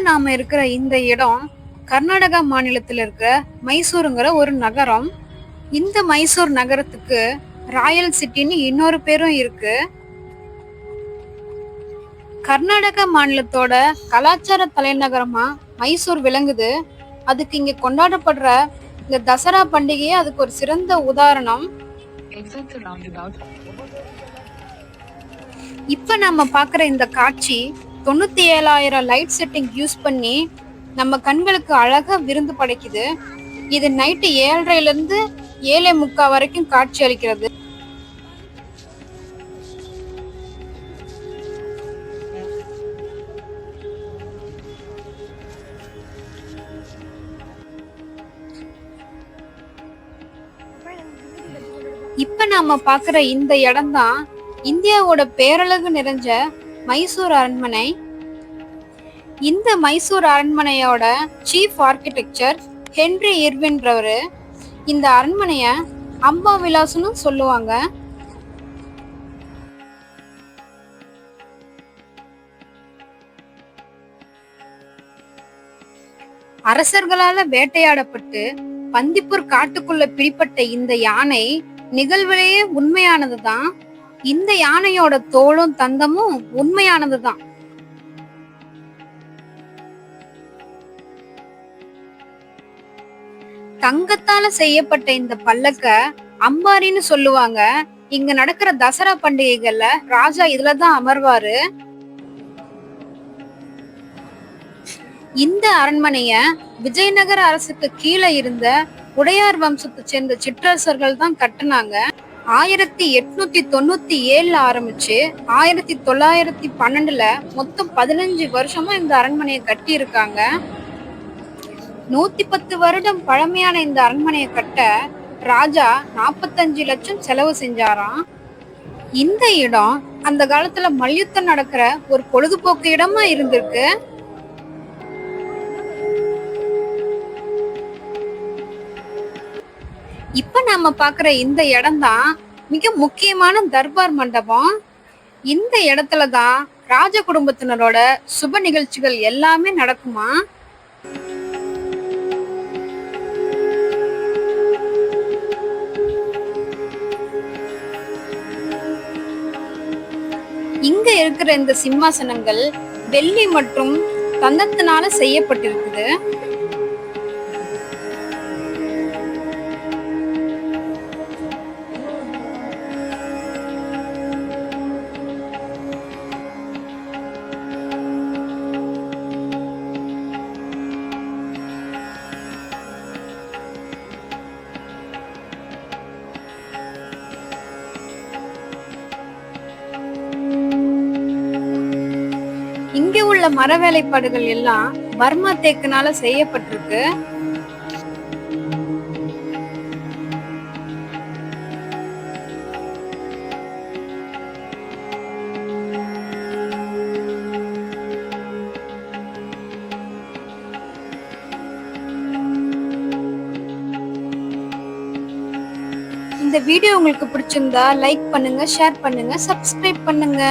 நாம இருக்கிற இந்த இடம் கர்நாடகா மாநிலத்தில் இருக்கிற மைசூருங்கிற ஒரு நகரம். இந்த மைசூர் நகரத்துக்கு ராயல் சிட்டின்னு இன்னொரு பேரும் இருக்கு. கர்நாடகா மாநிலத்தோட கலாச்சார தலைநகரமா மைசூர் விளங்குது. அதுக்கு இங்க கொண்டாடப்படுற இந்த தசரா பண்டிகையே அதுக்கு ஒரு சிறந்த உதாரணம். இப்ப நம்ம பாக்குற இந்த காட்சி 97,000 லைட் செட்டிங் யூஸ் பண்ணி நம்ம கண்களுக்கு அழகா விருந்து படைக்குது. இது நைட்டு 7:30ல இருந்து 7:45 வரைக்கும் காட்சி அளிக்கிறது. இப்ப நாம பாக்குற இந்த இடம் தான் இந்தியாவோட பேரழகு நிறைஞ்ச மைசூர் அரண்மனை. இந்த மைசூர் அரண்மனையோட சீஃப் ஆர்கிடெக்சர் ஹென்றி இர்வின்றவரு. இந்த அரண்மனைய அம்பா விலாஸ்னு சொல்லுவாங்க. அரசர்களால வேட்டையாடப்பட்டு பந்திப்பூர் காட்டுக்குள்ள பிடிப்பட்ட இந்த யானை நிகழ்விலேயே உண்மையானதுதான். இந்த யானையோட தோளும் தந்தமும் உண்மையானதுதான். தங்கத்தால செய்யப்பட்ட இந்த பல்லக்க அம்பாரின்னு சொல்லுவாங்க. இங்க நடக்கிற தசரா பண்டிகைகள்ல ராஜா இதுலதான் அமர்வாரு. இந்த அரண்மனைய விஜயநகர அரசுக்கு கீழே இருந்த உடையார் வம்சத்தை சேர்ந்த சிற்றரசர்கள் தான் கட்டுனாங்க. 1897 ஆரம்பிச்சு 1912 மொத்தம் 15 வருஷமா இந்த அரண்மனையை கட்டி இருக்காங்க. 110 வருடம் பழமையான இந்த அரண்மனையை கட்ட ராஜா 45 லட்சம் செலவு செஞ்சாராம். இந்த இடம் அந்த காலத்துல மல்யுத்தம் நடக்கிற ஒரு பொழுதுபோக்கு இடமா இருந்திருக்கு. இப்ப நாம பாக்குற இந்த இடம் தான் மிக முக்கியமான தர்பார் மண்டபம். இந்த இடத்துலதான் ராஜ குடும்பத்தினரோட சுப நிகழ்ச்சிகள் எல்லாமே நடக்குமா. இங்க இருக்கிற இந்த சிம்மாசனங்கள் வெள்ளி மற்றும் தந்தத்தினால செய்யப்பட்டிருக்குது. இங்க உள்ள மர வேலைப்பாடுகள் எல்லாம் பர்மா தேக்குனால செய்யப்பட்டிருக்கு. இந்த வீடியோ உங்களுக்கு பிடிச்சிருந்தா லைக் பண்ணுங்க, ஷேர் பண்ணுங்க, சப்ஸ்கிரைப் பண்ணுங்க.